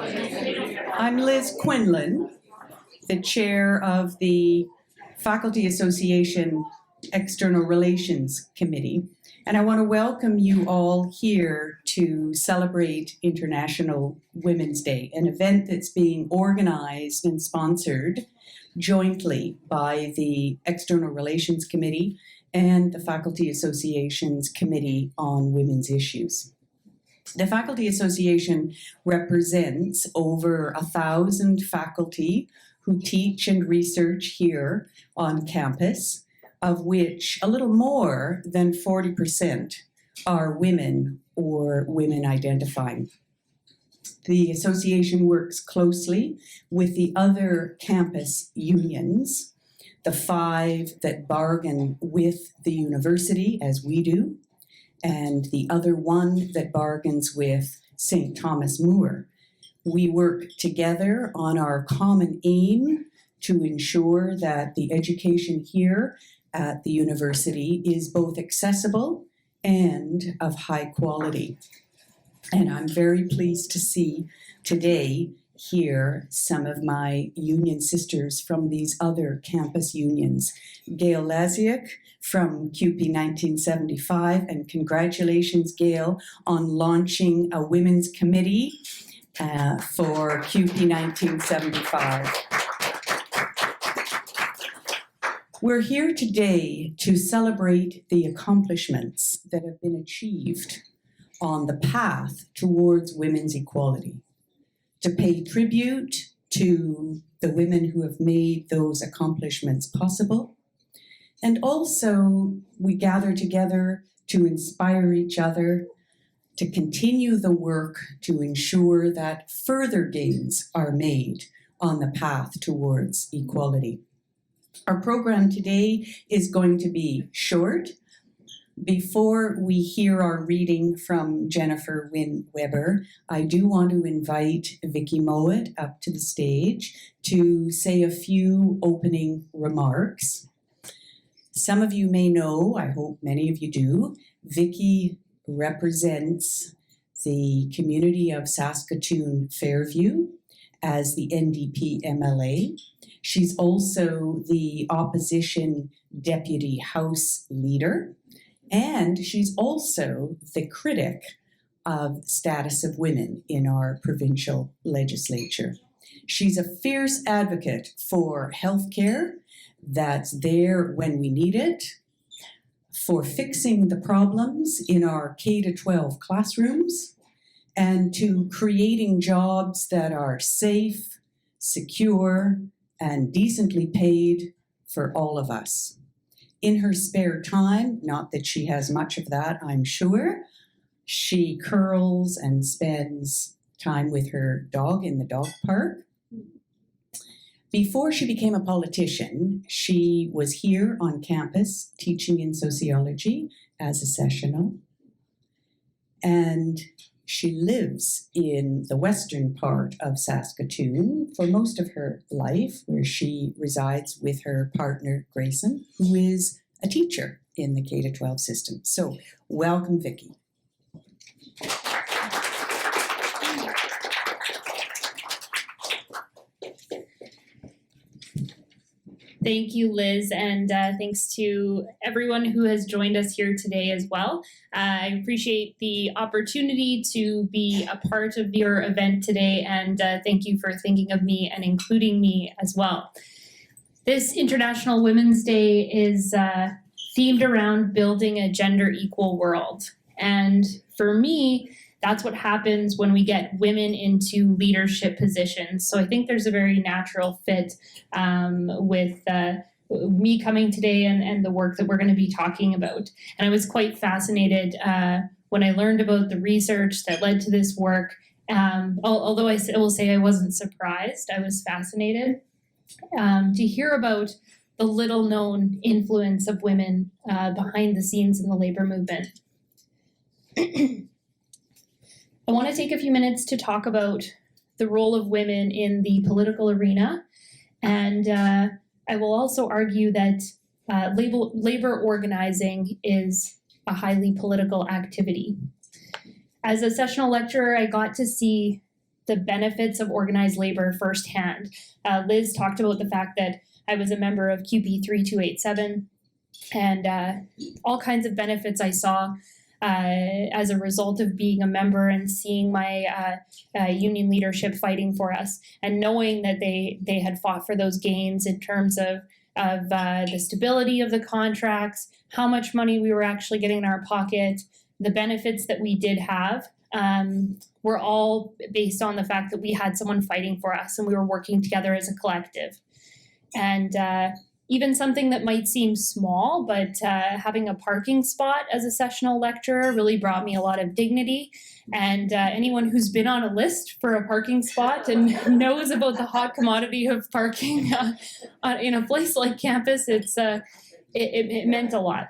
I'm Liz Quinlan, the chair of the Faculty Association External Relations Committee, and I want to welcome you all here to celebrate International Women's Day, an event that's being organized and sponsored jointly by the External Relations Committee and the Faculty Association's Committee on Women's Issues. The Faculty Association represents over 1,000 faculty who teach and research here on campus, of which a little more than 40% are women or women identifying. The association works closely with the other campus unions, the 5 that bargain with the university, as we do, and the other 1 that bargains with St. Thomas More. We work together on our common aim to ensure that the education here at the university is both accessible and of high quality. And I'm very pleased to see today here some of my union sisters from these other campus unions. Gail Laziak from CUPE 1975, and congratulations, Gail, on launching a women's committee for CUPE 1975. We're here today to celebrate the accomplishments that have been achieved on the path towards women's equality, to pay tribute to the women who have made those accomplishments possible. And also, we gather together to inspire each other, to continue the work to ensure that further gains are made on the path towards equality. Our program today is going to be short. Before we hear our reading from Jennifer Wynne Weber, I do want to invite Vicki Mowat up to the stage to say a few opening remarks. Some of you may know, I hope many of you do, Vicki represents the community of Saskatoon Fairview as the NDP MLA. She's also the opposition deputy House leader, and she's also the critic of status of women in our provincial legislature. She's a fierce advocate for healthcare that's there when we need it, for fixing the problems in our K-12 classrooms, and to creating jobs that are safe, secure, and decently paid for all of us. In her spare time, not that she has much of that, I'm sure, she curls and spends time with her dog in the dog park. Before she became a politician, she was here on campus teaching in sociology as a sessional. And she lives in the western part of Saskatoon for most of her life, where she resides with her partner, Grayson, who is a teacher in the K-12 system. So, welcome, Vicki. Thank you, Liz, and thanks to everyone who has joined us here today as well. I appreciate the opportunity to be a part of your event today, and thank you for thinking of me and including me as well. This International Women's Day is themed around building a gender equal world. And for me, that's what happens when we get women into leadership positions. So I think there's a very natural fit with me coming today and the work that we're going to be talking about. And I was quite fascinated when I learned about the research that led to this work. Although I will say I wasn't surprised, I was fascinated to hear about the little known influence of women behind the scenes in the labor movement. I want to take a few minutes to talk about the role of women in the political arena, and I will also argue that labor organizing is a highly political activity. As a sessional lecturer, I got to see the benefits of organized labor firsthand. Liz talked about the fact that I was a member of QP 3287 and all kinds of benefits I saw as a result of being a member and seeing my union leadership fighting for us and knowing that they had fought for those gains in terms of the stability of the contracts, how much money we were actually getting in our pocket, the benefits that we did have. Were all based on the fact that we had someone fighting for us and we were working together as a collective. And even something that might seem small, but having a parking spot as a sessional lecturer really brought me a lot of dignity. And anyone who's been on a list for a parking spot and knows about the hot commodity of parking in a place like campus, it meant a lot.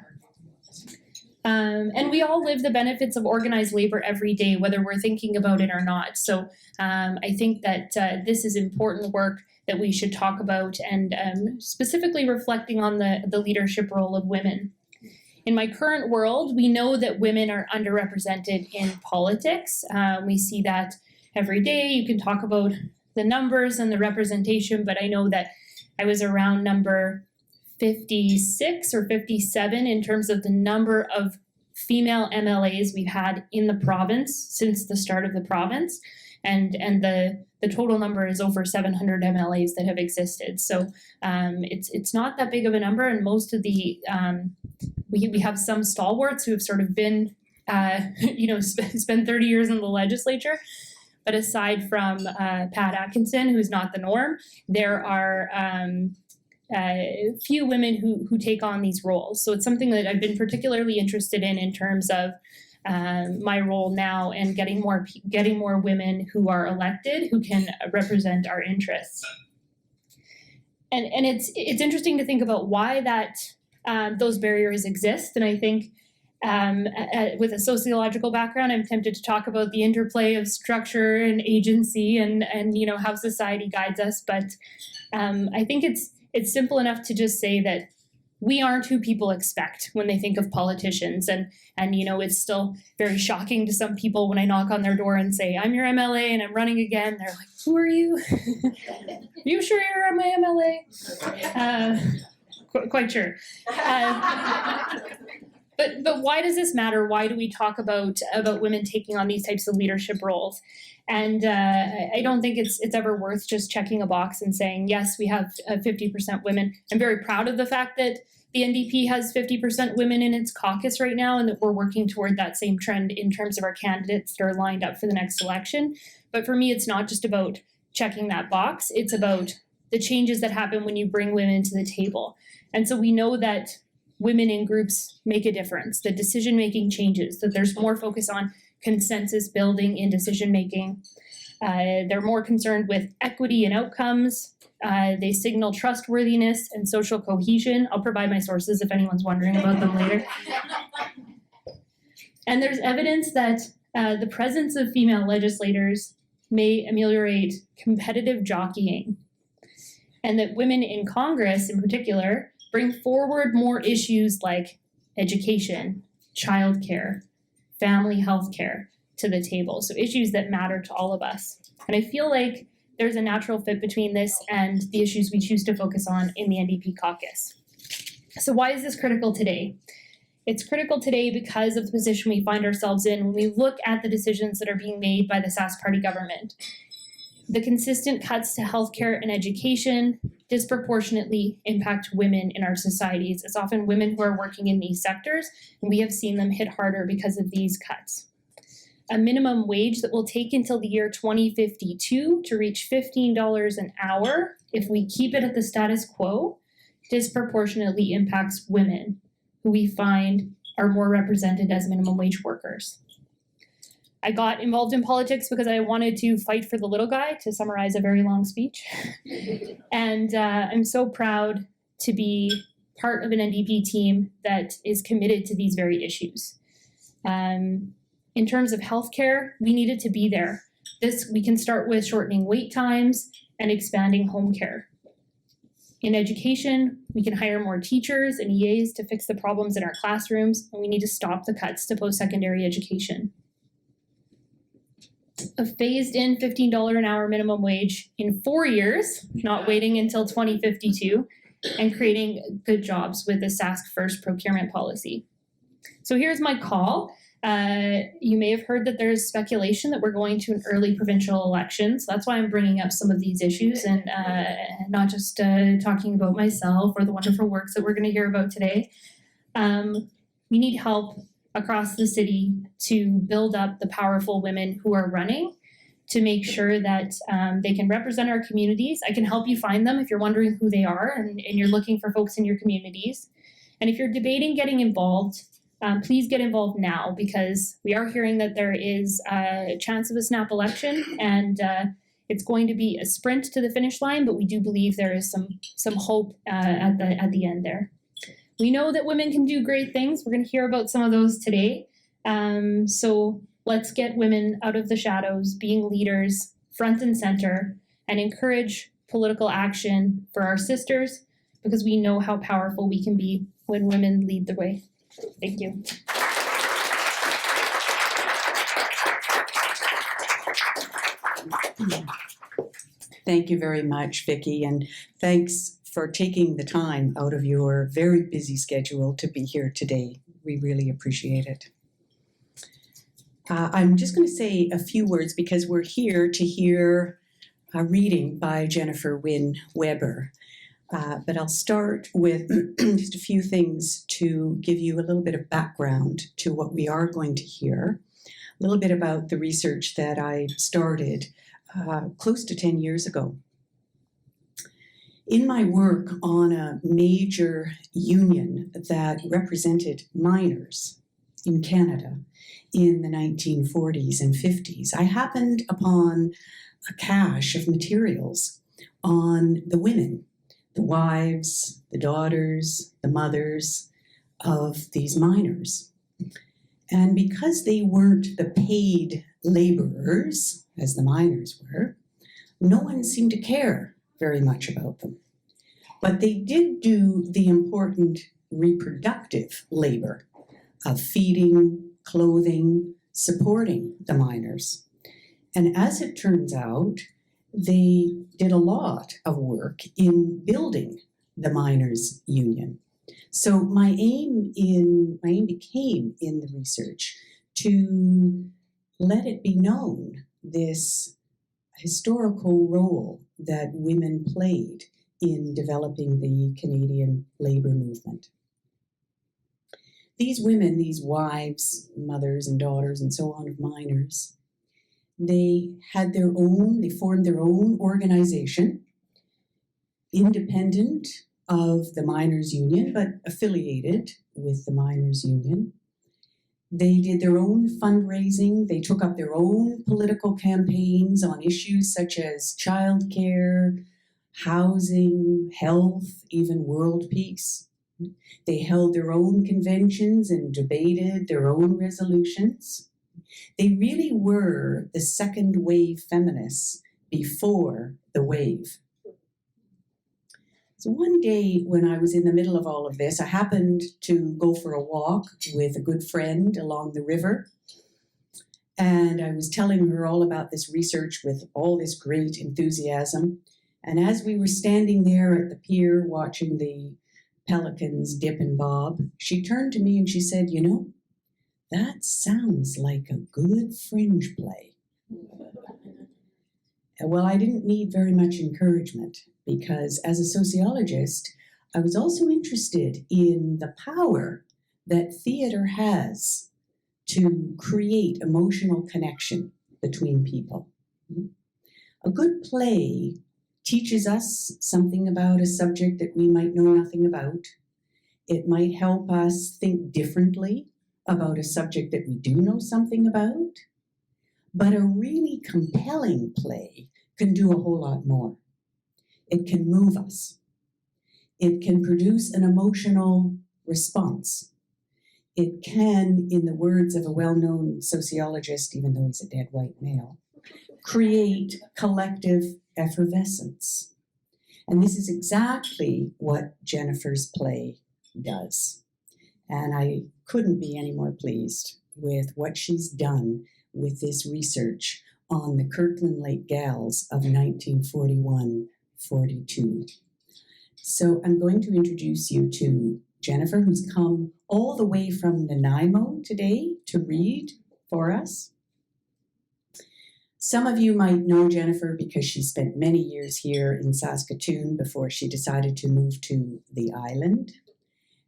And we all live the benefits of organized labor every day, whether we're thinking about it or not. So I think that this is important work that we should talk about, and specifically reflecting on the leadership role of women. In my current world, we know that women are underrepresented in politics. We see that every day. You can talk about the numbers and the representation, but I know that I was around number 56 or 57 in terms of the number of female MLAs we've had in the province since the start of the province. And the total number is over 700 MLAs that have existed. So it's not that big of a number, and most of the we have some stalwarts who have sort of been spent 30 years in the legislature. But aside from Pat Atkinson, who's not the norm, there are few women who take on these roles. So it's something that I've been particularly interested in terms of my role now and getting more women who are elected who can represent our interests. And it's interesting to think about why those barriers exist. And I think with a sociological background, I'm tempted to talk about the interplay of structure and agency and how society guides us. But I think it's simple enough to just say that we aren't who people expect when they think of politicians. And it's still very shocking to some people when I knock on their door and say, I'm your MLA and I'm running again. They're like, who are you? Are you sure you're my MLA? Quite sure. But why does this matter? Why do we talk about women taking on these types of leadership roles? And I don't think it's ever worth just checking a box and saying, yes, we have 50% women. I'm very proud of the fact that the NDP has 50% women in its caucus right now, and that we're working toward that same trend in terms of our candidates that are lined up for the next election. But for me, it's not just about checking that box. It's about the changes that happen when you bring women to the table. And so we know that women in groups make a difference, that decision-making changes, that there's more focus on consensus building in decision-making. They're more concerned with equity and outcomes. They signal trustworthiness and social cohesion. I'll provide my sources if anyone's wondering about them later. And there's evidence that the presence of female legislators may ameliorate competitive jockeying, and that women in Congress in particular bring forward more issues like education, childcare, family health care to the table. So issues that matter to all of us. And I feel like there's a natural fit between this and the issues we choose to focus on in the NDP caucus. So why is this critical today? It's critical today because of the position we find ourselves in when we look at the decisions that are being made by the Sask Party government. The consistent cuts to healthcare and education disproportionately impact women in our societies. It's often women who are working in these sectors, and we have seen them hit harder because of these cuts. A minimum wage that will take until the year 2052 to reach $15 an hour, if we keep it at the status quo, disproportionately impacts women, who we find are more represented as minimum wage workers. I got involved in politics because I wanted to fight for the little guy, to summarize a very long speech. And I'm so proud to be part of an NDP team that is committed to these very issues. In terms of healthcare, we needed to be there. We can start with shortening wait times and expanding home care. In education, we can hire more teachers and EAs to fix the problems in our classrooms, and we need to stop the cuts to post-secondary education. a phased-in $15 an hour minimum wage in 4 years, not waiting until 2052, and creating good jobs with a Sask First procurement policy. So here's my call. You may have heard that there's speculation that we're going to an early provincial election. So that's why I'm bringing up some of these issues and not just talking about myself or the wonderful works that we're going to hear about today. We need help across the city to build up the powerful women who are running, to make sure that they can represent our communities. I can help you find them if you're wondering who they are and you're looking for folks in your communities. And if you're debating getting involved, please get involved now, because we are hearing that there is a chance of a snap election, and it's going to be a sprint to the finish line, but we do believe there is some hope at the end there. We know that women can do great things. We're going to hear about some of those today. So let's get women out of the shadows, being leaders, front and center, and encourage political action for our sisters, because we know how powerful we can be when women lead the way. Thank you. Thank you very much, Vicki, and thanks for taking the time out of your very busy schedule to be here today. We really appreciate it. I'm just going to say a few words because we're here to hear a reading by Jennifer Wynne Weber. But I'll start with just a few things to give you a little bit of background to what we are going to hear, a little bit about the research that I started close to 10 years ago. In my work on a major union that represented miners in Canada in the 1940s and 50s, I happened upon a cache of materials on the women, the wives, the daughters, the mothers of these miners. And because they weren't the paid laborers, as the miners were, no one seemed to care very much about them. But they did do the important reproductive labor of feeding, clothing, supporting the miners. And as it turns out, they did a lot of work in building the miners' union. So my aim became in the research to let it be known this historical role that women played in developing the Canadian labor movement. These women, these wives, mothers and daughters and so on of miners, they formed their own organization, independent of the miners' union, but affiliated with the miners' union. They did their own fundraising. They took up their own political campaigns on issues such as childcare, housing, health, even world peace. They held their own conventions and debated their own resolutions. They really were the second wave feminists before the wave. So one day when I was in the middle of all of this, I happened to go for a walk with a good friend along the river. And I was telling her all about this research with all this great enthusiasm. And as we were standing there at the pier watching the pelicans dip and bob, she turned to me and she said, "You know, that sounds like a good fringe play." Well, I didn't need very much encouragement because as a sociologist, I was also interested in the power that theater has to create emotional connection between people. A good play teaches us something about a subject that we might know nothing about. It might help us think differently about a subject that we do know something about. But a really compelling play can do a whole lot more. It can move us. It can produce an emotional response. It can, in the words of a well-known sociologist, even though he's a dead white male, create collective effervescence. And this is exactly what Jennifer's play does. And I couldn't be any more pleased with what she's done with this research on the Kirkland Lake Gals of 1941-42. So I'm going to introduce you to Jennifer, who's come all the way from Nanaimo today to read for us. Some of you might know Jennifer because she spent many years here in Saskatoon before she decided to move to the island.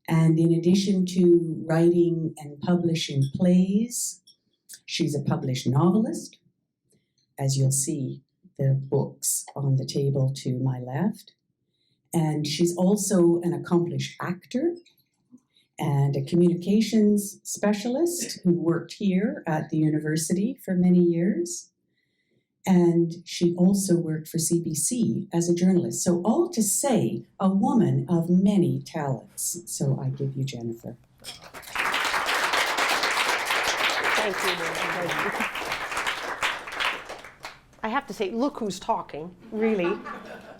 And in addition to writing and publishing plays, she's a published novelist, as you'll see the books on the table to my left. And she's also an accomplished actor and a communications specialist who worked here at the university for many years. And she also worked for CBC as a journalist. So all to say, a woman of many talents. So I give you Jennifer. Thank you. I have to say, look who's talking, really,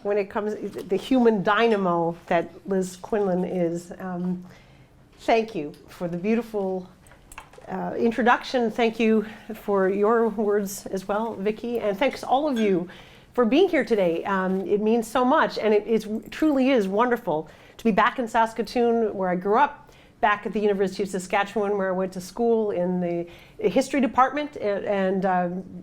when it comes to the human dynamo that Liz Quinlan is. Thank you for the beautiful introduction. Thank you for your words as well, Vicki, and thanks all of you for being here today. It means so much, and it truly is wonderful to be back in Saskatoon, where I grew up, back at the University of Saskatchewan, where I went to school in the history department, and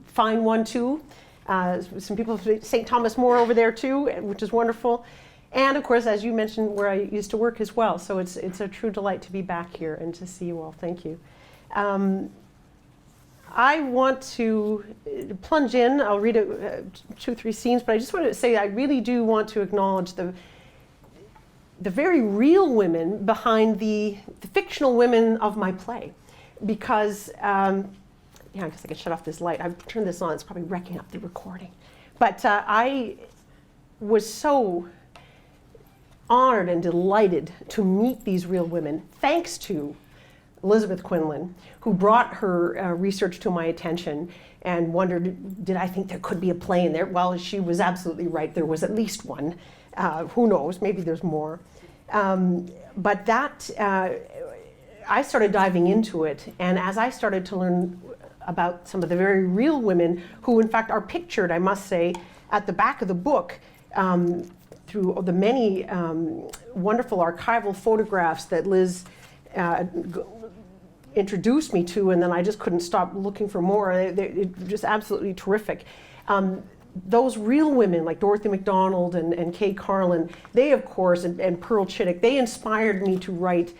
fine one too. Some people from St. Thomas More over there too, which is wonderful. And of course, as you mentioned, where I used to work as well. So it's a true delight to be back here and to see you all. Thank you. I want to plunge in. I'll read 2 or 3 scenes, but I just want to say I really do want to acknowledge the very real women behind the fictional women of my play. Because, yeah, I guess I can shut off this light. I've turned this on. It's probably wrecking up the recording. But I was so honored and delighted to meet these real women, thanks to Elizabeth Quinlan, who brought her research to my attention and wondered, did I think there could be a play in there? Well, she was absolutely right. There was at least one. Who knows? Maybe there's more. But that, I started diving into it. And as I started to learn about some of the very real women who, in fact, are pictured, I must say, at the back of the book, through the many wonderful archival photographs that Liz introduced me to, and then I just couldn't stop looking for more. They're just absolutely terrific. Those real women like Dorothy MacDonald and Kay Carlin, they of course, and Pearl Chittick, they inspired me to write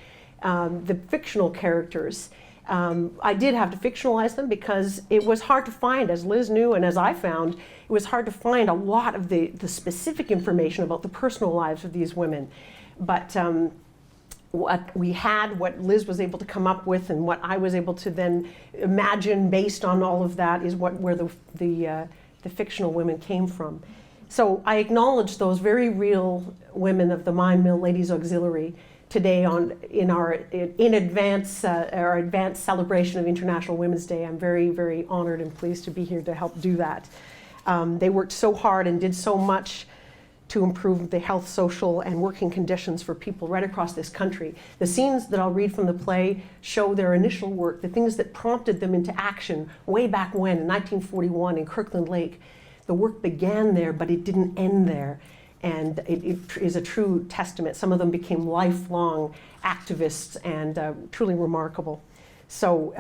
the fictional characters. I did have to fictionalize them because it was hard to find, as Liz knew and as I found, it was hard to find a lot of the specific information about the personal lives of these women. But what we had, what Liz was able to come up with, and what I was able to then imagine based on all of that is where the fictional women came from. So I acknowledge those very real women of the Mine Mill Ladies Auxiliary today in our advance celebration of International Women's Day. I'm very, very honored and pleased to be here to help do that. They worked so hard and did so much to improve the health, social, and working conditions for people right across this country. The scenes that I'll read from the play show their initial work, the things that prompted them into action way back when, in 1941 in Kirkland Lake. The work began there, but it didn't end there. And it is a true testament. Some of them became lifelong activists and truly remarkable. So,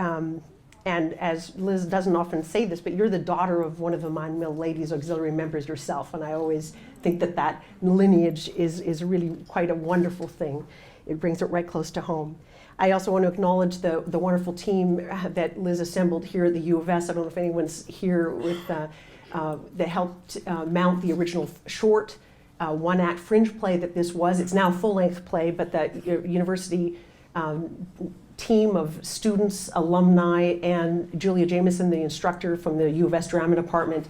and as Liz doesn't often say this, but you're the daughter of one of the Mine Mill Ladies Auxiliary members yourself, and I always think that lineage is really quite a wonderful thing. It brings it right close to home. I also want to acknowledge the wonderful team that Liz assembled here at the UofS. I don't know if anyone's here with that helped mount the original short one-act fringe play that this was. It's now a full-length play, but the university team of students, alumni, and Julia Jameson, the instructor from the UofS drama department,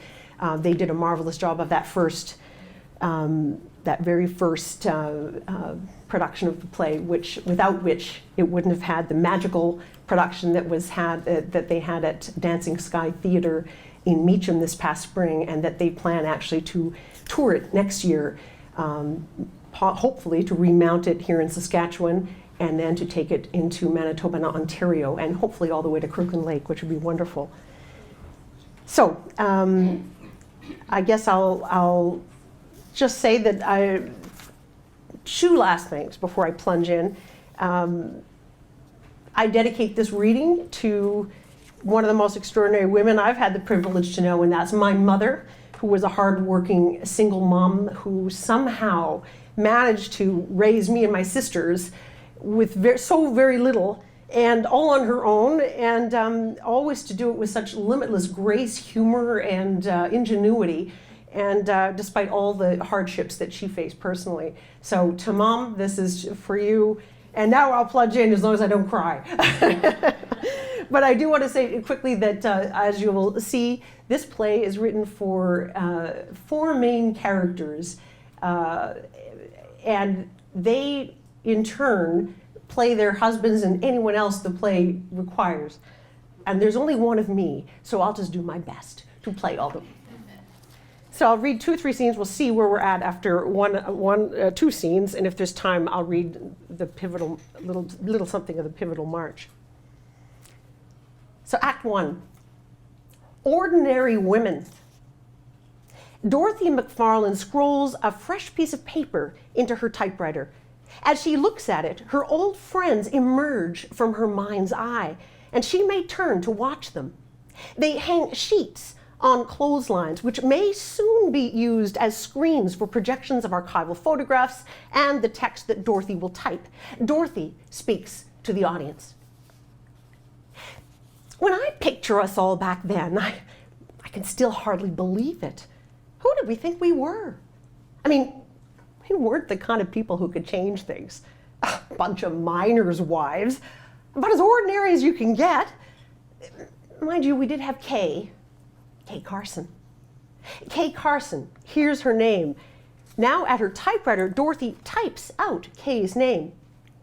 they did a marvelous job of that very first production of the play, without which it wouldn't have had the magical production that they had at Dancing Sky Theatre in Meacham this past spring, and that they plan actually to tour it next year, hopefully to remount it here in Saskatchewan, and then to take it into Manitoba and Ontario, and hopefully all the way to Kirkland Lake, which would be wonderful. So I guess I'll just say that two last things before I plunge in. I dedicate this reading to one of the most extraordinary women I've had the privilege to know, and that's my mother, who was a hardworking single mom who somehow managed to raise me and my sisters with so very little and all on her own, and always to do it with such limitless grace, humor, and ingenuity, and despite all the hardships that she faced personally. So to Mom, this is for you. And now I'll plunge in as long as I don't cry. But I do want to say quickly that, as you will see, this play is written for 4 main characters, and they, in turn, play their husbands and anyone else the play requires. And there's only one of me, so I'll just do my best to play all of them. So I'll read 2 or 3 scenes. We'll see where we're at after 2 scenes, and if there's time, I'll read the pivotal little something of the pivotal march. So Act 1, Ordinary Women. Dorothy McFarlane scrolls a fresh piece of paper into her typewriter. As she looks at it, her old friends emerge from her mind's eye, and she may turn to watch them. They hang sheets on clotheslines, which may soon be used as screens for projections of archival photographs and the text that Dorothy will type. Dorothy speaks to the audience. When I picture us all back then, I can still hardly believe it. Who did we think we were? I mean, we weren't the kind of people who could change things. A bunch of miners' wives, about as ordinary as you can get. Mind you, we did have Kay Carson. Kay Carson, here's her name. Now at her typewriter, Dorothy types out Kay's name.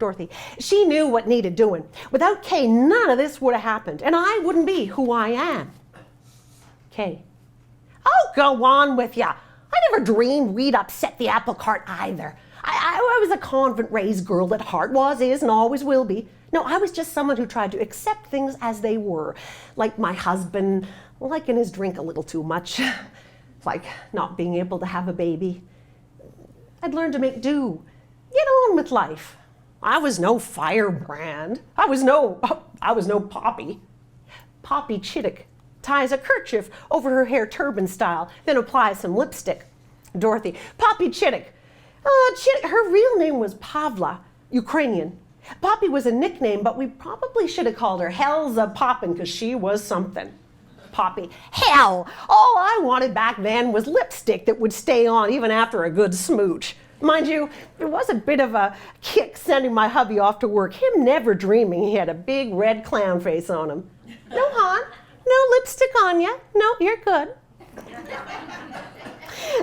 Dorothy. She knew what needed doing. Without Kay, none of this would have happened, and I wouldn't be who I am. Kay. Oh, go on with ya. I never dreamed we'd upset the apple cart either. I was a convent-raised girl at heart, was, is, and always will be. No, I was just someone who tried to accept things as they were, like my husband liking his drink a little too much, like not being able to have a baby. I'd learned to make do, get on with life. I was no firebrand. I was no Poppy. Poppy Chittick ties a kerchief over her hair turban style, then applies some lipstick. Dorothy. Poppy Chittick. Chittick. Her real name was Pavla, Ukrainian. Poppy was a nickname, but we probably should have called her Hell's Poppin' because she was something. Poppy. Hell! All I wanted back then was lipstick that would stay on even after a good smooch. Mind you, it was a bit of a kick sending my hubby off to work, him never dreaming he had a big red clown face on him. No, hon, no lipstick on ya. No, you're good.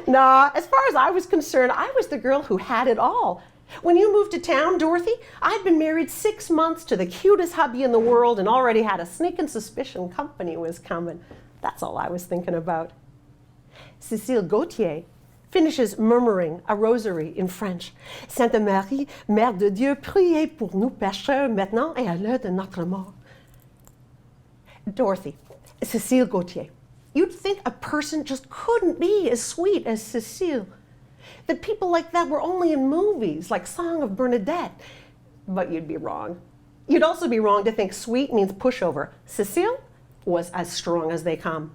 Nah, as far as I was concerned, I was the girl who had it all. When you moved to town, Dorothy, I'd been married 6 months to the cutest hubby in the world and already had a sneaking suspicion company was coming. That's all I was thinking about. Cécile Gautier finishes murmuring a rosary in French. Sainte Marie, Mère de Dieu, priez pour nous pécheurs maintenant et à l'heure de notre mort. Dorothy, Cécile Gautier. You'd think a person just couldn't be as sweet as Cécile. That people like that were only in movies, like Song of Bernadette. But you'd be wrong. You'd also be wrong to think sweet means pushover. Cécile was as strong as they come.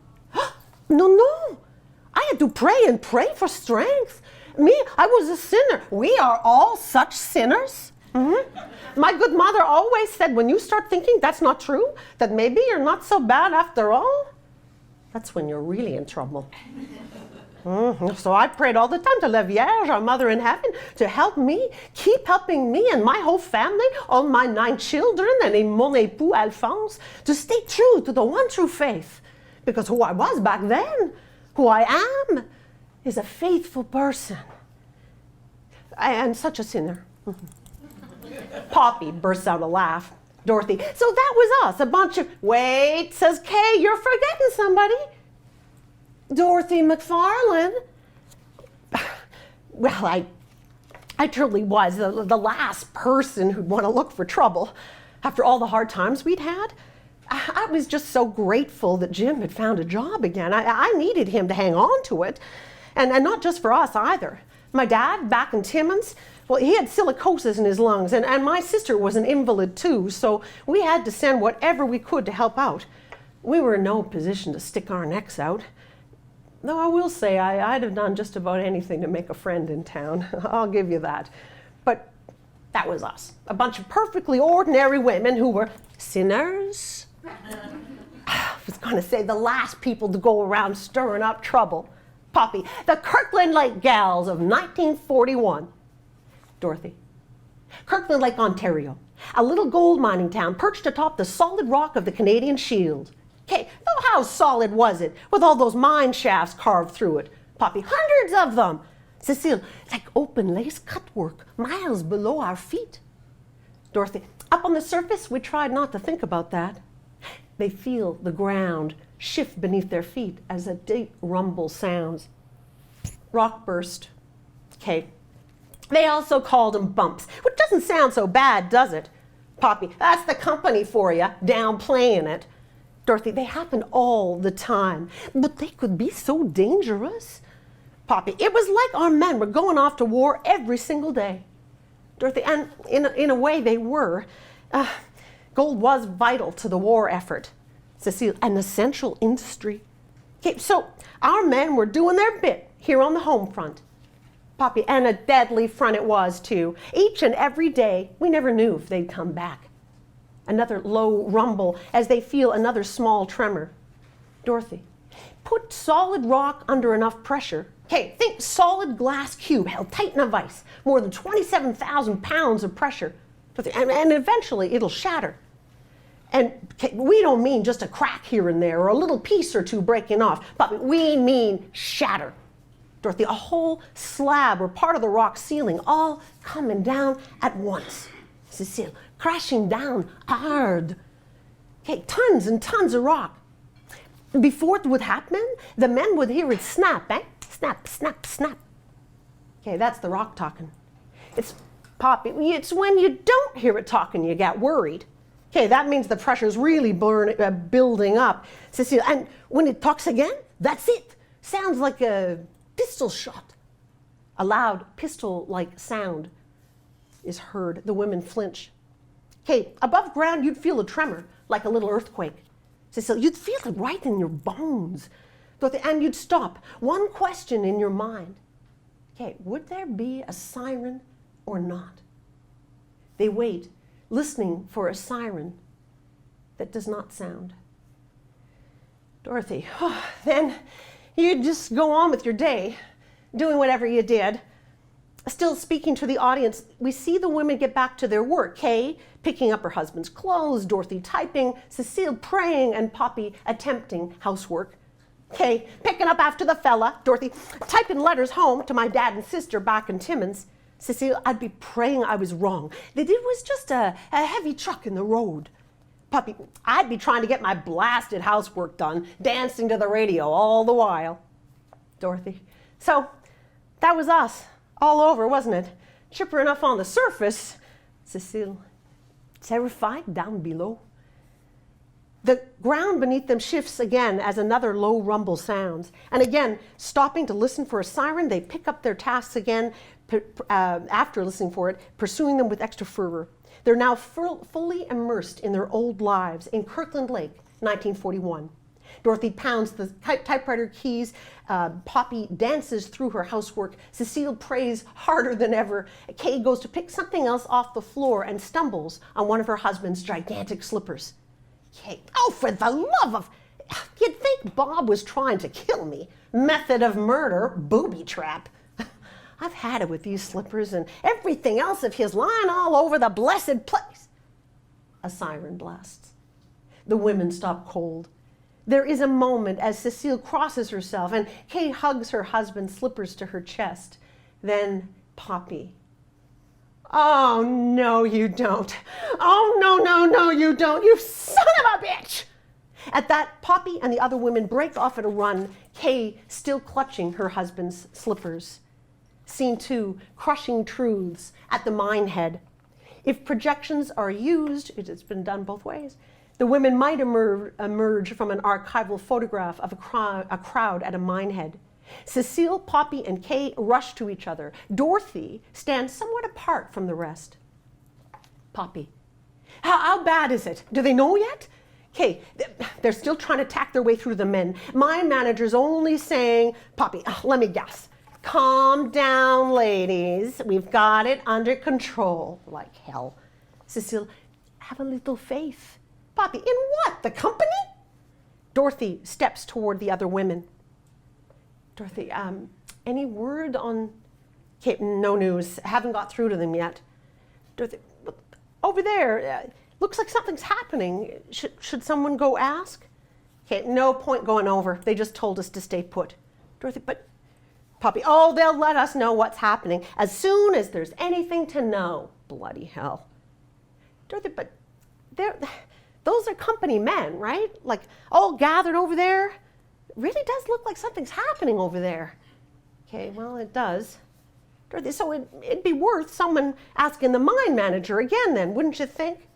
No, no. I had to pray and pray for strength. Me, I was a sinner. We are all such sinners. Mm-hmm. My good mother always said, when you start thinking that's not true, that maybe you're not so bad after all, that's when you're really in trouble. Mm-hmm. So I prayed all the time to La Vierge, our mother in heaven, to help me, keep helping me and my whole family, all my 9 children, and mon époux Alphonse, to stay true to the one true faith. Because who I was back then, who I am, is a faithful person. And such a sinner. Poppy bursts out a laugh. Dorothy, so that was us, a bunch of... Wait, says Kay, you're forgetting somebody. Dorothy McFarlane. Well, I truly was the last person who'd want to look for trouble. After all the hard times we'd had, I was just so grateful that Jim had found a job again. I needed him to hang on to it. And not just for us either. My dad, back in Timmins, well, he had silicosis in his lungs, and my sister was an invalid too, so we had to send whatever we could to help out. We were in no position to stick our necks out. Though I will say I'd have done just about anything to make a friend in town. I'll give you that. But that was us. A bunch of perfectly ordinary women who were sinners. I was going to say the last people to go around stirring up trouble. Poppy, the Kirkland Lake gals of 1941. Dorothy. Kirkland Lake, Ontario. A little gold mining town perched atop the solid rock of the Canadian Shield. Okay, though how solid was it, with all those mine shafts carved through it? Poppy, hundreds of them. Cecile, like open lace cutwork, miles below our feet. Dorothy, up on the surface, we tried not to think about that. They feel the ground shift beneath their feet as a deep rumble sounds. Rock burst. Okay. They also called them bumps, which doesn't sound so bad, does it? Poppy, that's the company for you, downplaying it. Dorothy, they happen all the time, but they could be so dangerous. Poppy, it was like our men were going off to war every single day. Dorothy, and in a way they were. Gold was vital to the war effort. Cecile, an essential industry. Okay, so our men were doing their bit here on the home front. Poppy, and a deadly front it was too. Each and every day, we never knew if they'd come back. Another low rumble as they feel another small tremor. Dorothy, put solid rock under enough pressure. Okay, think solid glass cube held tight in a vise, more than 27,000 pounds of pressure. Dorothy, and eventually it'll shatter. And we don't mean just a crack here and there or a little piece or two breaking off, but we mean shatter. Dorothy, a whole slab or part of the rock ceiling all coming down at once. Cecile, crashing down hard. Okay, tons and tons of rock. Before it would happen, the men would hear it snap, eh? Snap, snap, snap. Okay, that's the rock talking. It's Poppy, it's when you don't hear it talking you get worried. Okay, that means the pressure's really building up. Cecile, and when it talks again, that's it. Sounds like a pistol shot. A loud pistol-like sound is heard. The women flinch. Okay, above ground, you'd feel a tremor, like a little earthquake. Cecile, you'd feel it right in your bones. And you'd stop. One question in your mind. Okay, would there be a siren or not? They wait, listening for a siren that does not sound. Dorothy, then you just go on with your day, doing whatever you did. Still speaking to the audience, we see the women get back to their work. Kay picking up her husband's clothes, Dorothy typing, Cecile praying, and Poppy attempting housework. Kay picking up after the fella, Dorothy typing letters home to my dad and sister back in Timmins. Cecile, I'd be praying I was wrong, that it was just a heavy truck in the road. Poppy, I'd be trying to get my blasted housework done, dancing to the radio all the while. Dorothy, so that was us, all over, wasn't it? Chipper enough on the surface. Cecile, terrified down below. The ground beneath them shifts again as another low rumble sounds. And again, stopping to listen for a siren, they pick up their tasks again after listening for it, pursuing them with extra fervor. They're now fully immersed in their old lives in Kirkland Lake, 1941. Dorothy pounds the typewriter keys. Poppy dances through her housework. Cecile prays harder than ever. Kay goes to pick something else off the floor and stumbles on one of her husband's gigantic slippers. Kay, oh, for the love of... You'd think Bob was trying to kill me. Method of murder, booby trap. I've had it with these slippers and everything else of his lying all over the blessed place. A siren blasts. The women stop cold. There is a moment as Cecile crosses herself and Kay hugs her husband's slippers to her chest. Then Poppy. Oh, no, you don't. Oh, no, you don't. You son of a bitch. At that, Poppy and the other women break off at a run, Kay still clutching her husband's slippers. Scene 2, crushing truths at the mine head. If projections are used, it's been done both ways, The women might emerge from an archival photograph of a crowd at a mine head. Cecile, Poppy, and Kay rush to each other. Dorothy stands somewhat apart from the rest. Poppy, how bad is it? Do they know yet? Kay, they're still trying to tack their way through the men. Mine manager's only saying, Poppy, let me guess. Calm down, ladies. We've got it under control. Like hell. Cecile, have a little faith. Poppy, in what? The company? Dorothy steps toward the other women. Dorothy, any word on... Okay, no news. Haven't got through to them yet. Dorothy, over there, looks like something's happening. Should someone go ask? Okay, no point going over. They just told us to stay put. Dorothy, but... Poppy, oh, they'll let us know what's happening as soon as there's anything to know. Bloody hell. Dorothy, but those are company men, right? Like, all gathered over there. It really does look like something's happening over there. Okay, well, it does. Dorothy, so it'd be worth someone asking the mine manager again then, wouldn't you think?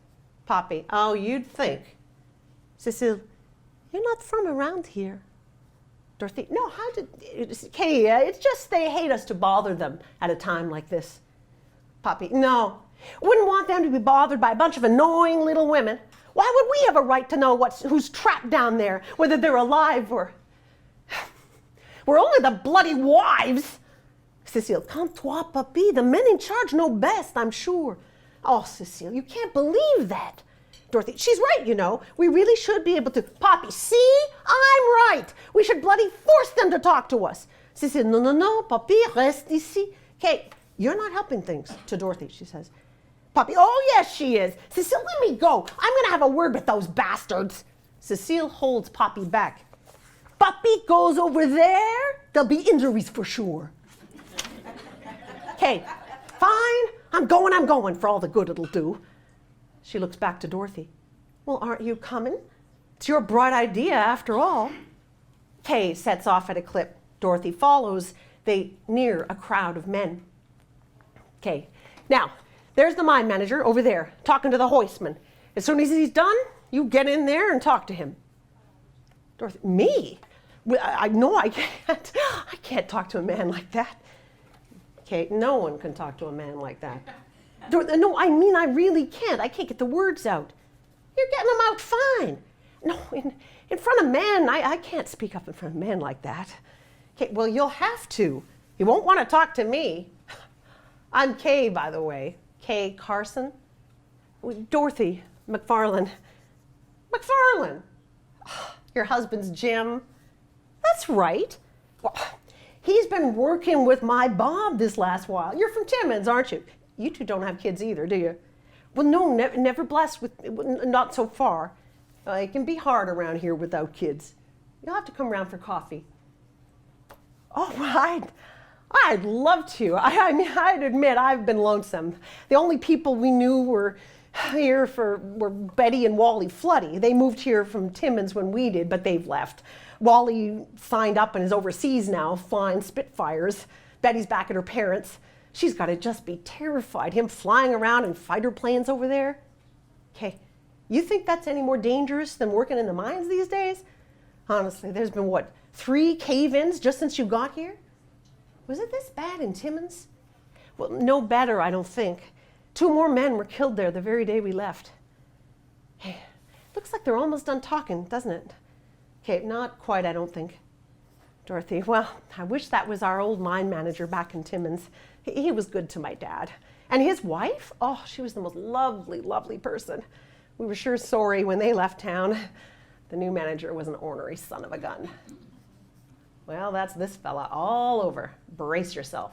Poppy, oh, you'd think. Cecile, you're not from around here. Dorothy, no, Kay, it's just they hate us to bother them at a time like this. Poppy, no, wouldn't want them to be bothered by a bunch of annoying little women. Why would we have a right to know who's trapped down there, whether they're alive or... We're only the bloody wives. Cecile, calme-toi, Poppy, the men in charge know best, I'm sure. Oh, Cecile, you can't believe that. Dorothy, she's right, you know. We really should be able to... Poppy, see? I'm right. We should bloody force them to talk to us. Cecile, no, Poppy, reste ici. Kate, you're not helping things, to Dorothy, she says. Poppy, oh, yes, she is. Cecile, let me go. I'm going to have a word with those bastards. Cecile holds Poppy back. Poppy goes over there. There'll be injuries for sure. Okay, fine. I'm going for all the good it'll do. She looks back to Dorothy. Well, aren't you coming? It's your bright idea, after all. Kay sets off at a clip. Dorothy follows. They near a crowd of men. Okay, now, there's the mine manager over there, talking to the hoistman. As soon as he's done, you get in there and talk to him. Dorothy, me? I can't. I can't talk to a man like that. Okay, no one can talk to a man like that. No, I mean, I really can't. I can't get the words out. You're getting them out fine. No, in front of men, I can't speak up in front of men like that. Okay, well, you'll have to. You won't want to talk to me. I'm Kay, by the way. Kay Carson. Dorothy McFarlane. McFarlane! Your husband's Jim. That's right. Well, he's been working with my Bob this last while. You're from Timmins, aren't you? You two don't have kids either, do you? Well, no, never blessed with, not so far. It can be hard around here without kids. You'll have to come around for coffee. Oh, I'd love to. I mean, I'd admit I've been lonesome. The only people we knew were Betty and Wally Floody. They moved here from Timmins when we did, but they've left. Wally signed up and is overseas now, flying Spitfires. Betty's back at her parents'. She's got to just be terrified, him flying around in fighter planes over there. Okay, you think that's any more dangerous than working in the mines these days? Honestly, there's been, 3 cave-ins just since you got here? Was it this bad in Timmins? Well, no better, I don't think. 2 more men were killed there the very day we left. Hey, looks like they're almost done talking, doesn't it? Okay, not quite, I don't think. Dorothy, well, I wish that was our old mine manager back in Timmins. He was good to my dad. And his wife? Oh, she was the most lovely, lovely person. We were sure sorry when they left town. The new manager was an ornery son of a gun. Well, that's this fella all over. Brace yourself.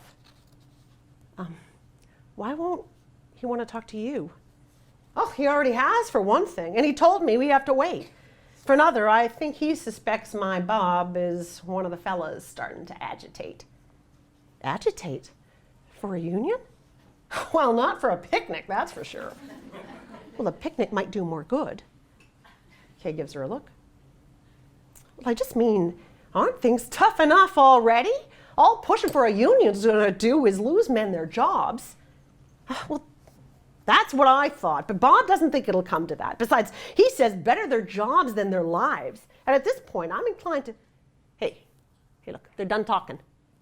Why won't he want to talk to you? Oh, he already has, for one thing. And he told me we have to wait. For another, I think he suspects my Bob is one of the fellas starting to agitate. Agitate? For a union? Well, not for a picnic, that's for sure. Well, a picnic might do more good. Kay gives her a look. Well, I just mean, aren't things tough enough already? All pushing for a union's going to do is lose men their jobs. Well, That's what I thought. But Bob doesn't think it'll come to that. Besides, he says better their jobs than their lives. And at this point, I'm inclined to, hey, look, they're done talking.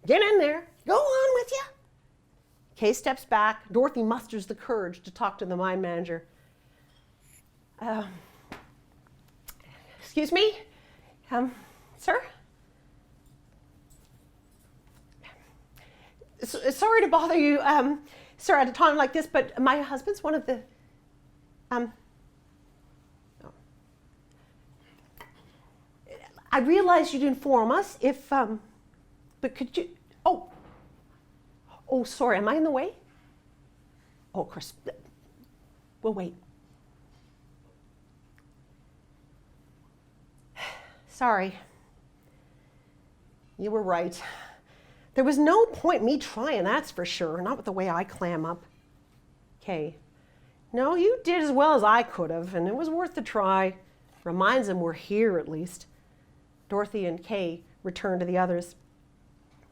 Get in there. Go on with you. Kay steps back. Dorothy musters the courage to talk to the mine manager. Excuse me? Sir? Sorry to bother you, sir, at a time like this, but my husband's one of the, I realize you'd inform us if, but could you, oh, sorry, am I in the way? Oh, of course, we'll wait. Sorry. You were right. There was no point me trying, that's for sure. Not with the way I clam up. Kay. No, you did as well as I could have, and it was worth the try. Reminds them we're here, at least. Dorothy and Kay returned to the others.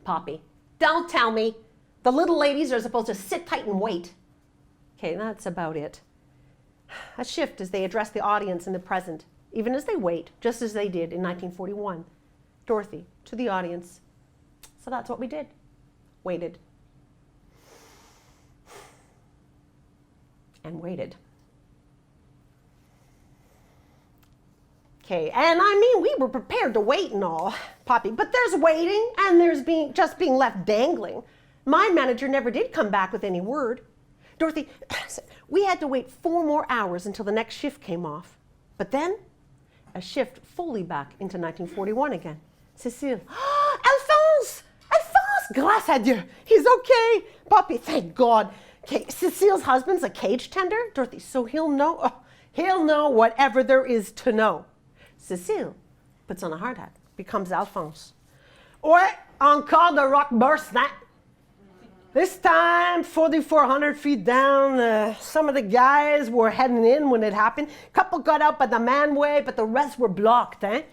Poppy. Don't tell me. The little ladies are supposed to sit tight and wait. Okay, that's about it. A shift as they address the audience in the present, even as they wait, just as they did in 1941. Dorothy, to the audience. So that's what we did. Waited. And waited. Okay, and I mean, we were prepared to wait and all, Poppy, but there's waiting and there's being left dangling. My manager never did come back with any word. Dorothy, we had to wait 4 more hours until the next shift came off. But then, a shift fully back into 1941 again. Cécile, Alphonse! Grâce à Dieu, he's okay. Poppy, thank God. Okay, Cecile's husband's a cage tender. Dorothy, so he'll know whatever there is to know. Cécile puts on a hard hat, becomes Alphonse. Ouais, encore the rock burst that. This time, 4,400 feet down, some of the guys were heading in when it happened. Couple got out by the manway, but the rest were blocked, eh?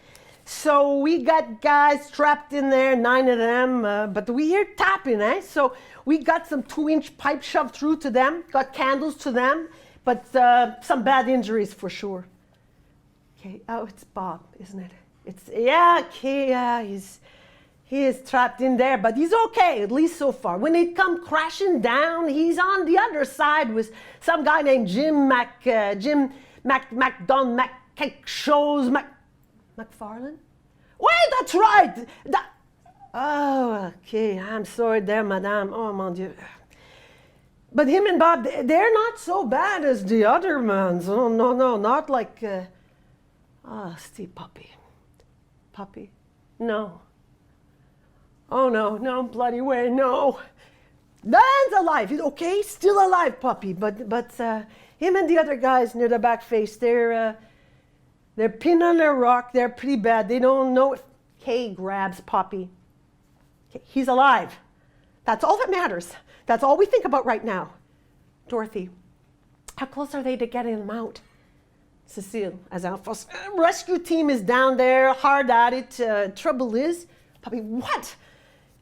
So we got guys trapped in there, 9 of them, but we hear tapping, eh? So we got some 2-inch pipe shoved through to them, got candles to them, but some bad injuries for sure. Okay, oh, it's Bob, isn't it? He is trapped in there, but he's okay, at least so far. When it come crashing down, he's on the other side with some guy named McFarlane? Wait, that's right! Oh, okay, I'm sorry there, madame. Oh, mon Dieu. But him and Bob, they're not so bad as the other ones. Oh, no, not like... Steve, Puppy. No. Oh, no, bloody way, no. Dan's alive, he's okay, still alive, Puppy. But him and the other guys near the back face, they're pinned on their rock, they're pretty bad. They don't know if... Kay grabs Poppy. He's alive. That's all that matters. That's all we think about right now. Dorothy, how close are they to getting him out? Cécile, as Alphonse, rescue team is down there, hard at it. Trouble is, Poppy, what?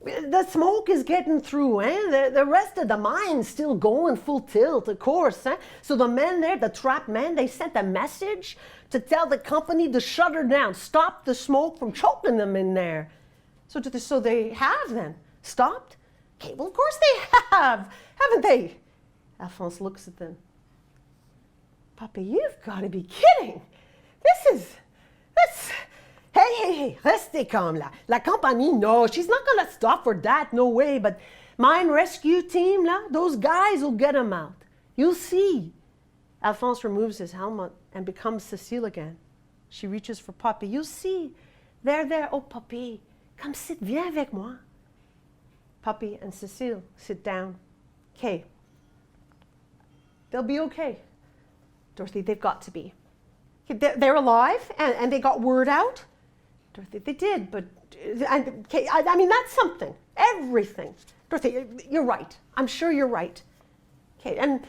The smoke is getting through, eh? The rest of the mine's still going full tilt, of course, eh? So the men there, the trapped men, they sent a message to tell the company to shut her down, stop the smoke from choking them in there. So they have then stopped? Okay, well, of course they have, haven't they? Alphonse looks at them. Poppy, you've got to be kidding. Hey, restez calm là. La compagnie, no, she's not going to stop for that, no way. But mine rescue team, là, those guys will get him out. You'll see. Alphonse removes his helmet and becomes Cécile again. She reaches for Poppy. You'll see. There. Oh, Poppy, come sit, viens avec moi. Poppy and Cécile sit down. Okay. They'll be okay. Dorothy, they've got to be. They're alive and they got word out. Dorothy, they did, but I mean, that's something. Everything. Dorothy, you're right. I'm sure you're right. Okay, and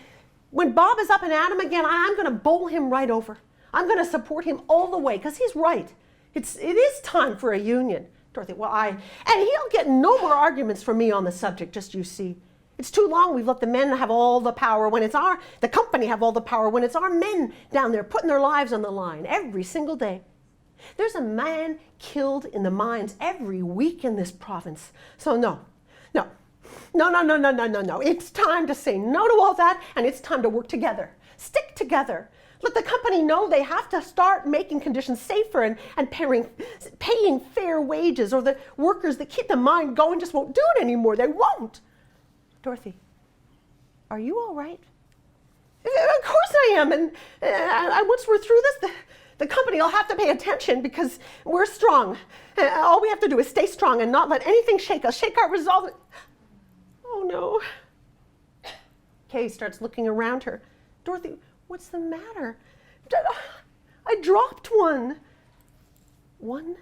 when Bob is up and at him again, I'm going to bowl him right over. I'm going to support him all the way because he's right. It is time for a union. Dorothy, and he'll get no more arguments from me on the subject, just you see. It's too long we've let the men have all the power when it's the company have all the power when it's our men down there putting their lives on the line every single day. There's a man killed in the mines every week in this province. So no. It's time to say no to all that, and it's time to work together. Stick together. Let the company know they have to start making conditions safer and paying fair wages, or the workers that keep the mine going just won't do it anymore. They won't. Dorothy, are you all right? Of course I am, and once we're through this, the company will have to pay attention because we're strong. All we have to do is stay strong and not let anything shake us, shake our resolve. Oh no. Kay starts looking around her. Dorothy, what's the matter? I dropped one. One?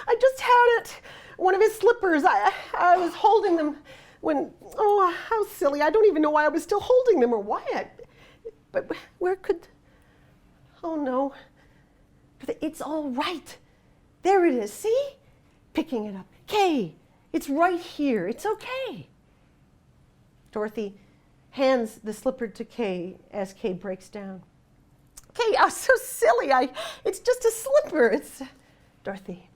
I just had it. One of his slippers. I was holding them when, oh, how silly. I don't even know why I was still holding them or why but where could, oh no. It's all right. There it is, see? Picking it up. Kay, it's right here. It's okay. Dorothy hands the slipper to Kay as Kay breaks down. Kay, I'm so silly. It's just a slipper. Dorothy,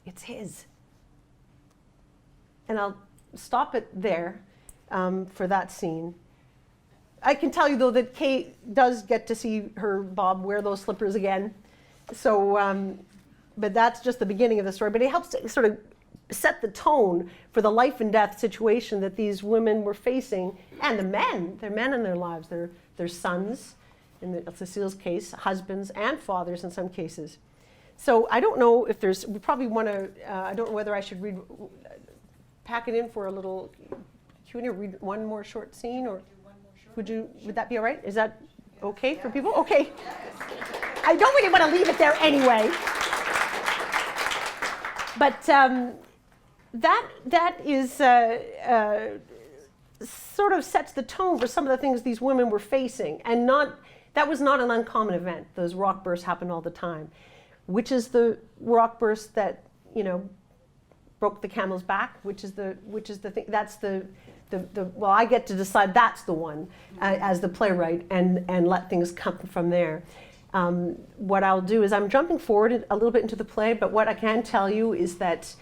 it's his. And I'll stop it there for that scene. I can tell you, though, that Kay does get to see her Bob wear those slippers again. So, but that's just the beginning of the story. But it helps to sort of set the tone for the life and death situation that these women were facing, and the men, their men in their lives, their sons, in Cecile's case, husbands and fathers in some cases. So I don't know if we probably want to, I don't know whether I should pack it in for a little Q&A, read one more short scene, or would that be all right? Is that okay for people? Okay. I don't really want to leave it there anyway. But that is sort of sets the tone for some of the things these women were facing, and that was not an uncommon event. Those rock bursts happen all the time. Which is the rock burst that broke the camel's back? Which is the thing? That's the well, I get to decide that's the one as the playwright, and let things come from there. What I'll do is I'm jumping forward a little bit into the play, but what I can tell you is that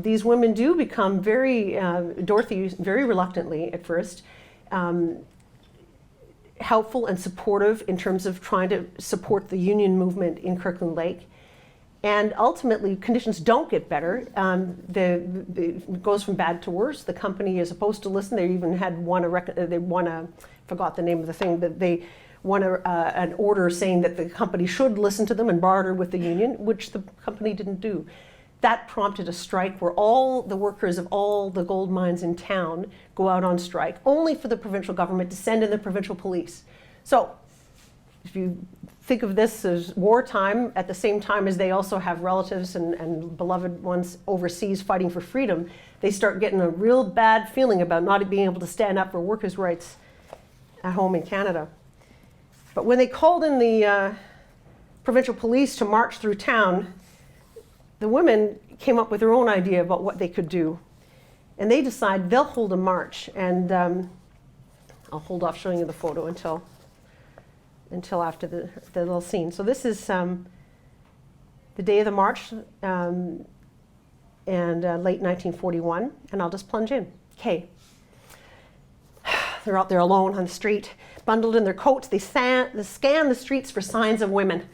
these women do become Dorothy very reluctantly at first, helpful and supportive in terms of trying to support the union movement in Kirkland Lake. And ultimately, conditions don't get better. It goes from bad to worse. The company is supposed to listen. They even had forgot the name of the thing, but they won an order saying that the company should listen to them and barter with the union, which the company didn't do. That prompted a strike where all the workers of all the gold mines in town go out on strike, only for the provincial government to send in the provincial police. So if you think of this as wartime, at the same time as they also have relatives and beloved ones overseas fighting for freedom, they start getting a real bad feeling about not being able to stand up for workers' rights at home in Canada. But when they called in the provincial police to march through town, the women came up with their own idea about what they could do. And they decide they'll hold a march. And I'll hold off showing you the photo until after the little scene. So this is the day of the march, and late 1941. And I'll just plunge in. Okay. They're out there alone on the street, bundled in their coats. They scan the streets for signs of women.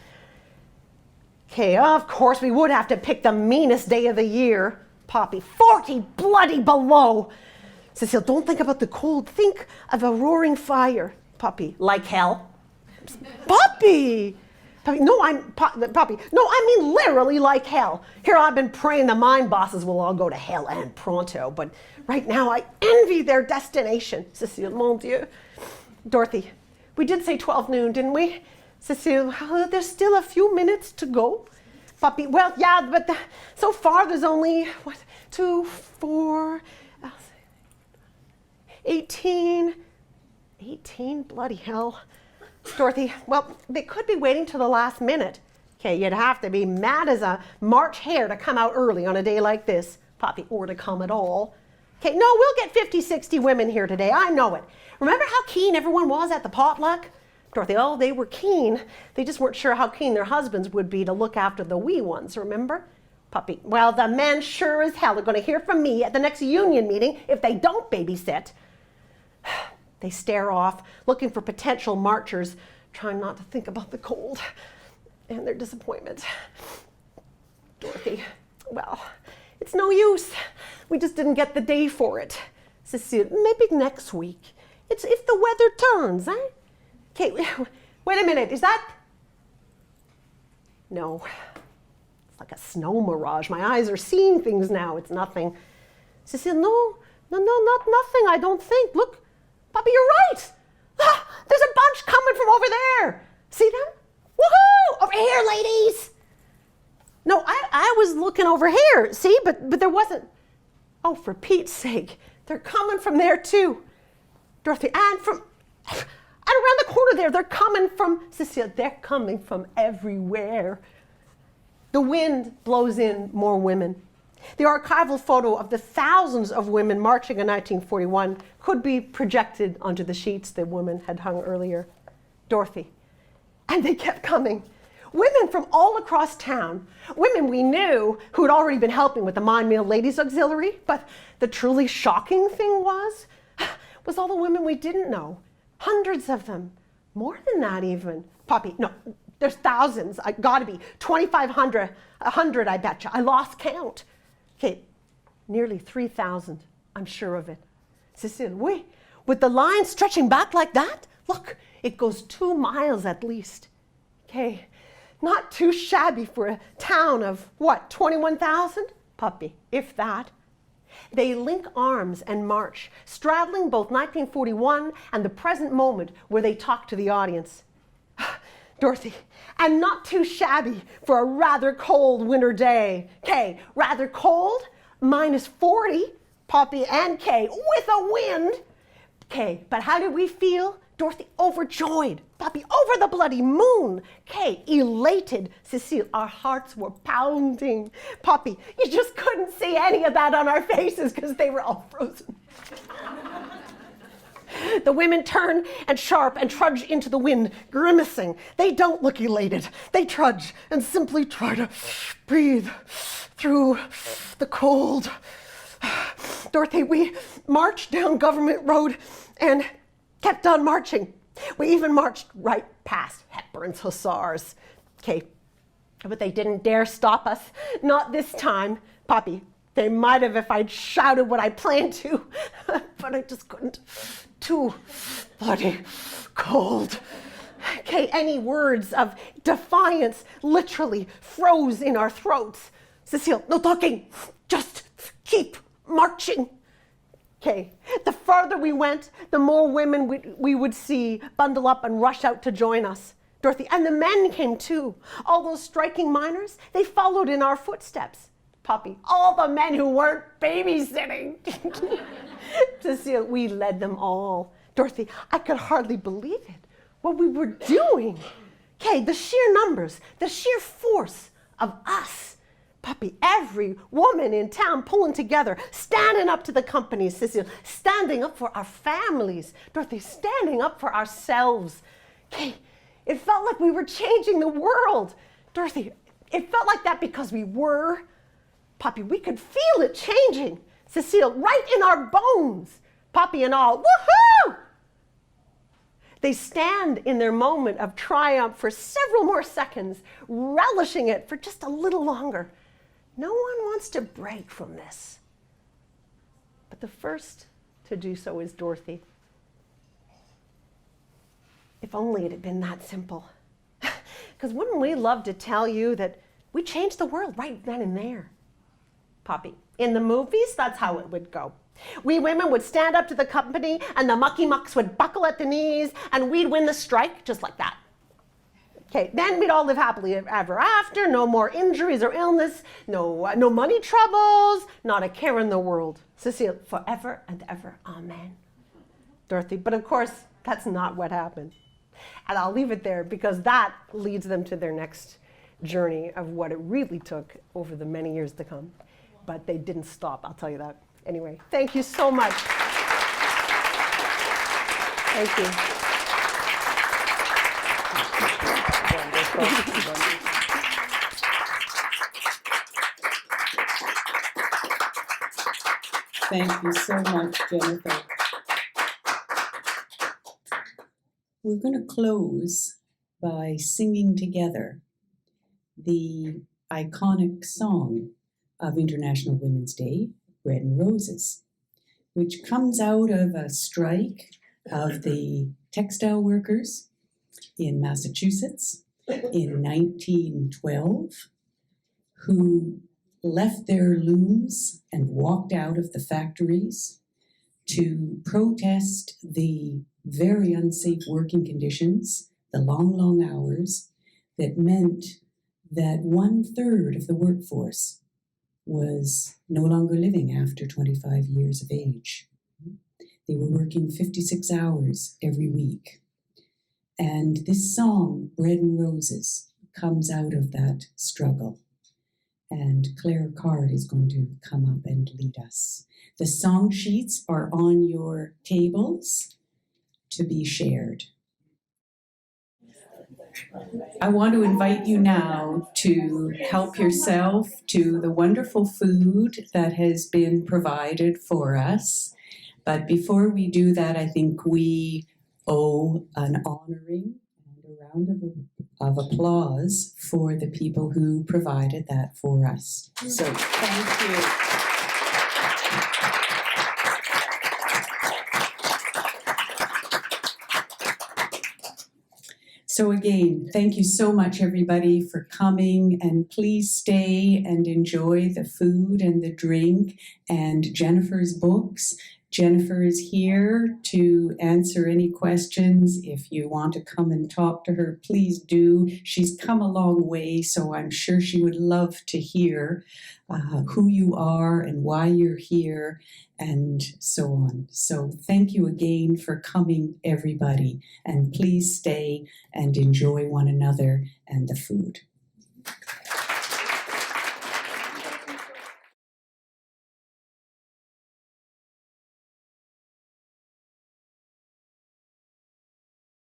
Okay, of course we would have to pick the meanest day of the year. Poppy, 40 bloody below. Cecile, don't think about the cold. Think of a roaring fire. Poppy, like hell. Poppy! Poppy, no, I mean literally like hell. Here I've been praying the mine bosses will all go to hell and pronto, but right now I envy their destination. Cecile, mon Dieu. Dorothy, we did say 12 noon, didn't we? Cecile, there's still a few minutes to go. Poppy, well, yeah, but so far there's only, 2, 4, 18, bloody hell. Dorothy, well, they could be waiting till the last minute. Okay, you'd have to be mad as a March hare to come out early on a day like this. Poppy, or to come at all. Okay, no, we'll get 50, 60 women here today. I know it. Remember how keen everyone was at the potluck? Dorothy, oh, they were keen. They just weren't sure how keen their husbands would be to look after the wee ones, remember? Puppy, well, the men sure as hell are going to hear from me at the next union meeting if they don't babysit. They stare off, looking for potential marchers, trying not to think about the cold and their disappointment. Dorothy, well, it's no use. We just didn't get the day for it. Cecile, maybe next week. It's if the weather turns, eh? Okay, wait a minute, is that? No, it's like a snow mirage. My eyes are seeing things now, it's nothing. Cecile, no, not nothing, I don't think. Look, Poppy, you're right. Ah, there's a bunch coming from over there. See them? Woohoo! Over here, ladies. No, I was looking over here, see, but there wasn't. Oh, for Pete's sake, they're coming from there too. Dorothy, and around the corner there, they're coming from, Cecile, they're coming from everywhere. The wind blows in more women. The archival photo of the thousands of women marching in 1941 could be projected onto the sheets the women had hung earlier. Dorothy, and they kept coming. Women from all across town, women we knew who had already been helping with the Mine Mill Ladies Auxiliary, but the truly shocking thing was all the women we didn't know. Hundreds of them, more than that even. Poppy, no, there's thousands, I gotta be, 2,500, 100 I betcha, I lost count. Okay, nearly 3,000, I'm sure of it. Cecile, wait, with the line stretching back like that, look, it goes 2 miles at least. Okay, not too shabby for a town of, what, 21,000? Puppy, if that. They link arms and march, straddling both 1941 and the present moment where they talk to the audience. Dorothy, and not too shabby for a rather cold winter day. Kay, rather cold, -40, Poppy and Kay, with a wind. Kay, but how did we feel? Dorothy, overjoyed. Poppy, over the bloody moon. Kay, elated. Cecile, our hearts were pounding. Poppy, you just couldn't see any of that on our faces because they were all frozen. The women turn and sharp and trudge into the wind, grimacing. They don't look elated. They trudge and simply try to breathe through the cold. Dorothy, we marched down Government Road and kept on marching. We even marched right past Hepburn's Hussars. Okay, but they didn't dare stop us. Not this time. Poppy, they might have if I'd shouted what I planned to, but I just couldn't. Too bloody cold. Okay, any words of defiance literally froze in our throats. Cecile, no talking, just keep marching. Okay, the farther we went, the more women we would see bundle up and rush out to join us. Dorothy, and the men came too. All those striking miners, they followed in our footsteps. Poppy, all the men who weren't babysitting. Cecile, we led them all. Dorothy, I could hardly believe it, what we were doing. Okay, the sheer numbers, the sheer force of us. Poppy, every woman in town pulling together, standing up to the companies, Cecile, standing up for our families. Dorothy, standing up for ourselves. Okay, it felt like we were changing the world. Dorothy, it felt like that because we were. Poppy, we could feel it changing. Cecile, right in our bones. Poppy and all, woohoo! They stand in their moment of triumph for several more seconds, relishing it for just a little longer. No one wants to break from this. But the first to do so is Dorothy. If only it had been that simple. Because wouldn't we love to tell you that we changed the world right then and there? Poppy, in the movies, that's how it would go. We women would stand up to the company and the mucky mucks would buckle at the knees and we'd win the strike just like that. Okay, then we'd all live happily ever after, no more injuries or illness, no money troubles, not a care in the world. Cecile, forever and ever, amen. Dorothy, but of course, that's not what happened. And I'll leave it there because that leads them to their next journey of what it really took over the many years to come. But they didn't stop, I'll tell you that. Anyway, thank you so much. Thank you. Thank you so much, Jennifer. We're going to close by singing together the iconic song of International Women's Day, Bread and Roses, which comes out of a strike of the textile workers in Massachusetts in 1912, who left their looms and walked out of the factories to protest the very unsafe working conditions, the long, long hours that meant that 1/3 of the workforce was no longer living after 25 years of age. They were working 56 hours every week. And this song, Bread and Roses, comes out of that struggle. And Claire Card is going to come up and lead us. The song sheets are on your tables to be shared. I want to invite you now to help yourself to the wonderful food that has been provided for us. But before we do that, I think we owe an honoring and a round of applause for the people who provided that for us. So thank you. So again, thank you so much, everybody, for coming, and please stay and enjoy the food and the drink and Jennifer's books. Jennifer is here to answer any questions. If you want to come and talk to her, please do. She's come a long way, so I'm sure she would love to hear who you are and why you're here and so on. So thank you again for coming, everybody, and please stay and enjoy one another and the food.